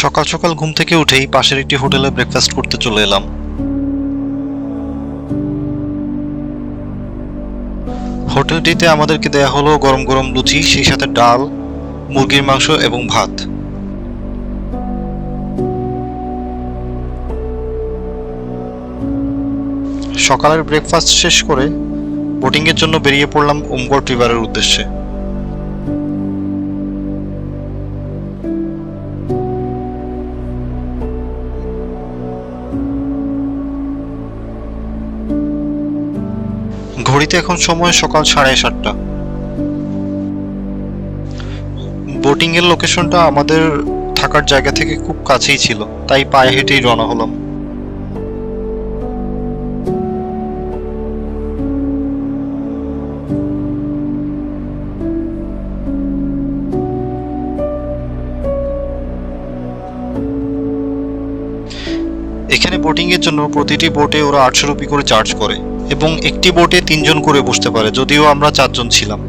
সকাল সকাল ঘুম থেকে উঠেই পাশের একটি হোটেলে ব্রেকফাস্ট করতে চলে এলাম। হোটেলটিতে আমাদেরকে দেয়া হলো গরম গরম লুচি, সেই সাথে ডাল, মুরগির মাংস এবং ভাত। সকালের ব্রেকফাস্ট শেষ করে বোটিং এর জন্য বেরিয়ে পড়লাম উমগড় রিভারের উদ্দেশ্যে। ঘড়িতে এখন সময় সকাল 7:30। বোটিং এর লোকেশনটা আমাদের থাকার জায়গা থেকে খুব কাছেই ছিল, তাই পায়ে হেঁটেই রওনা হলাম। এখানে বোটিং এর জন্য প্রতিটি বোটে ওরা 800 রুপি করে চার্জ করে এবং একটি বোটে 3 জন করে বসতে পারে, যদিও আমরা 4 জন ছিলাম।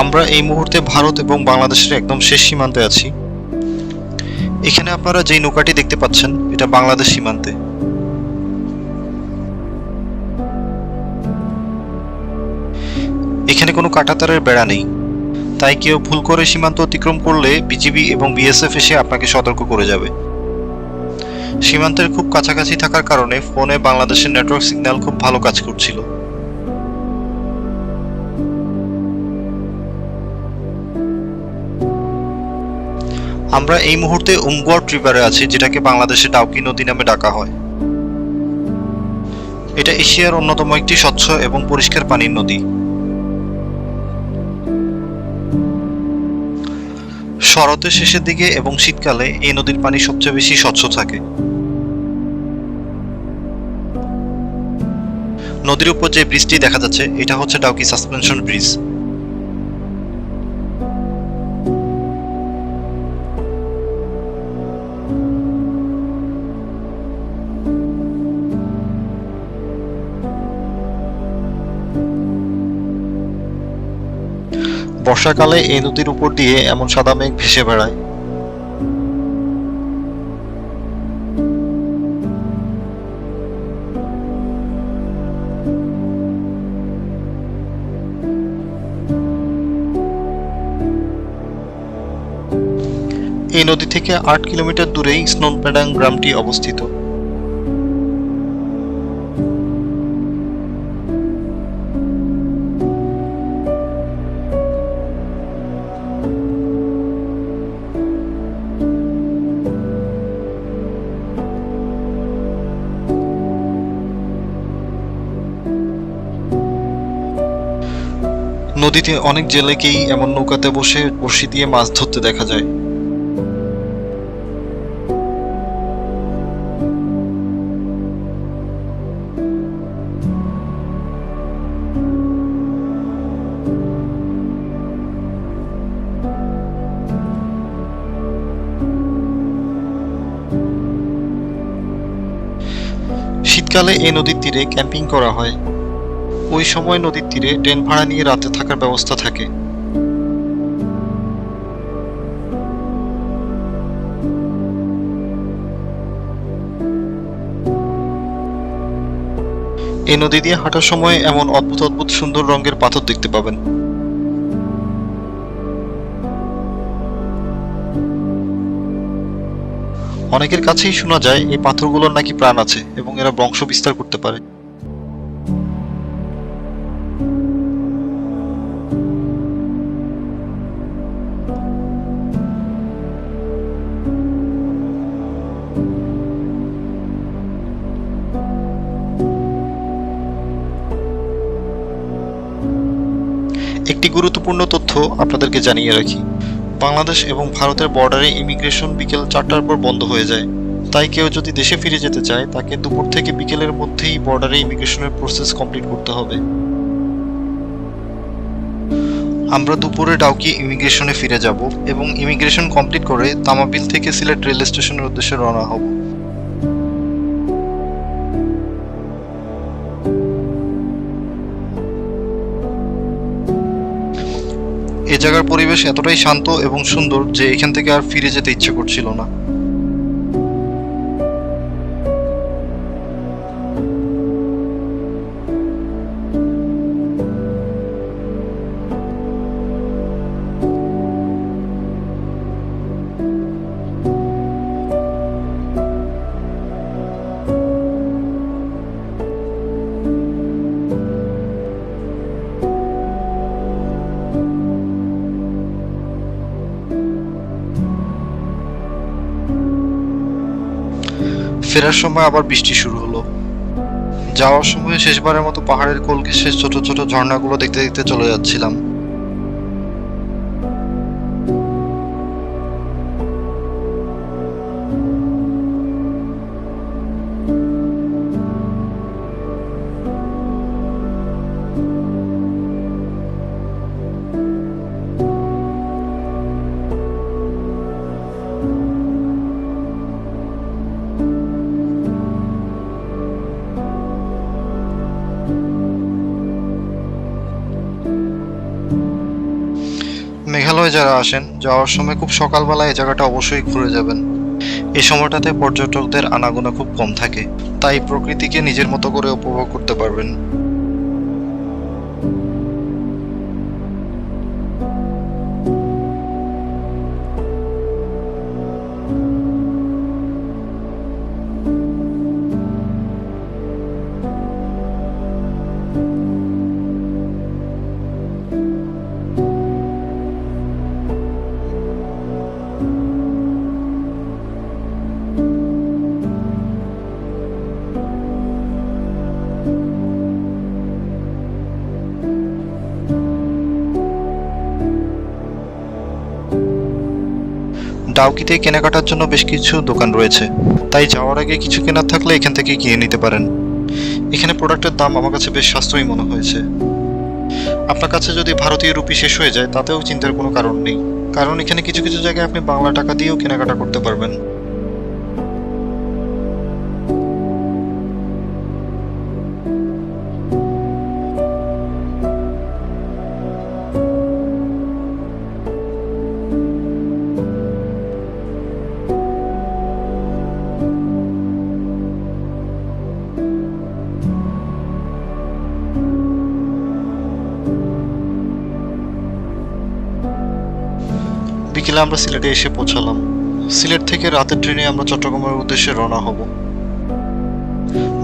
আমরা এই মুহূর্তে ভারত এবং বাংলাদেশের একদম শেষ সীমান্তে আছি। এখানে আপনারা যেই নৌকাটি দেখতে পাচ্ছেন, এটা বাংলাদেশ সীমান্তে। এখানে কোনো কাঁটাতারের বেড়া নেই, তাই কেউ ভুল করে সীমান্ত অতিক্রম করলে বিজিবি এবং বিএসএফ এসে আপনাকে সতর্ক করে যাবে। সীমান্তের খুব কাছাকাছি থাকার কারণে ফোনে বাংলাদেশের নেটওয়ার্ক সিগন্যাল খুব ভালো কাজ করছিল। আমরা এই মুহূর্তে উমগড় রিভারে আছি, যেটাকে বাংলাদেশে ডাউকি নদী নামে ডাকা হয়। এটা এশিয়ার অন্যতম একটি স্বচ্ছ এবং পরিষ্কার পানির নদী। শরতের শেষের দিকে এবং শীতকালে এই নদীর পানি সবচেয়ে বেশি স্বচ্ছ থাকে। নদীর উপর যে ব্রিজটি দেখা যাচ্ছে, এটা হচ্ছে ডাউকি সাসপেনশন ব্রিজ। বর্ষাকালে এই নদীর উপর দিয়ে এমন সাদা মেঘ ভেসে বেড়ায়। এই নদী থেকে 8 কিলোমিটার দূরেই স্নোনপ্যাডাং গ্রামটি অবস্থিত। নদীতে অনেক জেলেকেই এমন নৌকাতে বসে বড়শি দিয়ে মাছ ধরতে দেখা যায়। শীতকালে এই নদীর তীরে ক্যাম্পিং করা হয়। ওই সময় নদীর তীরে টেন্ট ভাড়া নিয়ে রাতে থাকার ব্যবস্থা থাকে। এই নদী দিয়ে হাঁটার সময় এমন অদ্ভুত অদ্ভুত সুন্দর রঙের পাথর দেখতে পাবেন। অনেকের কাছেই শোনা যায় এই পাথরগুলোর নাকি প্রাণ আছে এবং এরা বংশ বিস্তার করতে পারে। একটি গুরুত্বপূর্ণ তথ্য আপনাদেরকে জানিয়ে রাখি, বাংলাদেশ এবং ভারতের বর্ডারে ইমিগ্রেশন বিকেল 4টার পর বন্ধ হয়ে যায়। তাই কেউ যদি দেশে ফিরে যেতে চায়, তাকে দুপুর থেকে বিকেলের মধ্যেই বর্ডারে ইমিগ্রেশনের প্রসেস কমপ্লিট করতে হবে। আমরা দুপুরে ডাউকি ইমিগ্রেশনে ফিরে যাব এবং ইমিগ্রেশন কমপ্লিট করে তামাবিল থেকে সিলেট রেল স্টেশনের উদ্দেশ্যে রওনা হব। এ জায়গার পরিবেশ এতটাই শান্ত এবং সুন্দর যে এখান থেকে আর ফিরে যেতে ইচ্ছে করছিল না। ফেরার সময় আবার বৃষ্টি শুরু হলো। যাওয়ার সময় শেষবারের মতো পাহাড়ের কোল ঘেঁষে ছোট ছোট ঝর্ণাগুলো দেখতে দেখতে চলে যাচ্ছিলাম। মেঘালয়ে যারা আসেন, যাওয়ার সময় খুব সকালবেলা এই জায়গাটা অবশ্যই ঘুরে যাবেন। এই সময়টাতে পর্যটকদের আনাগোনা খুব কম থাকে, তাই প্রকৃতিকে নিজের মতো করে উপভোগ করতে পারবেন। ডাউকিতে কেনাকাটার জন্য বেশ কিছু দোকান রয়েছে, তাই যাওয়ার আগে কিছু কেনার থাকলে এখান থেকে কিনে নিতে পারেন। এখানে প্রোডাক্টের দাম আমার কাছে বেশ সাশ্রয়ী মনে হয়েছে। আপনার কাছে যদি ভারতীয় রুপি শেষ হয়ে যায় তাতেও চিন্তার কোনো কারণ নেই, কারণ এখানে কিছু কিছু জায়গায় আপনি বাংলা টাকা দিয়েও কেনাকাটা করতে পারবেন। বিকেলে আমরা সিলেটে এসে পৌঁছালাম। সিলেট থেকে রাতের ট্রেনে আমরা চট্টগ্রামের উদ্দেশ্যে রওনা হব।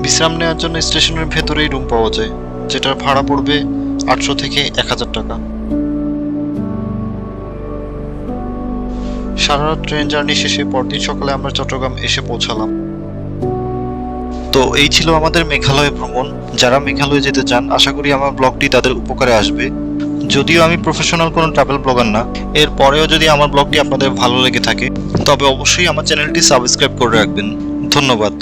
বিশ্রাম নেওয়ার জন্য স্টেশনের ভেতরেই রুম পাওয়া যায়, যেটার ভাড়া পড়বে 800 থেকে 1000 টাকা। সারা রাত ট্রেন জার্নি শেষে পরদিন সকালে আমরা চট্টগ্রাম এসে পৌঁছালাম। তো এই ছিল আমাদের মেঘালয় ভ্রমণ। যারা মেঘালয়ে যেতে চান, আশা করি আমার ব্লগটি তাদের উপকারে আসবে। যদিও আমি প্রফেশনাল কোনো ট্রাভেল ব্লগার না, এর পরেও যদি আমার ব্লগটি আপনাদের ভালো লেগে থাকে তবে অবশ্যই আমার চ্যানেলটি সাবস্ক্রাইব করে রাখবেন। ধন্যবাদ।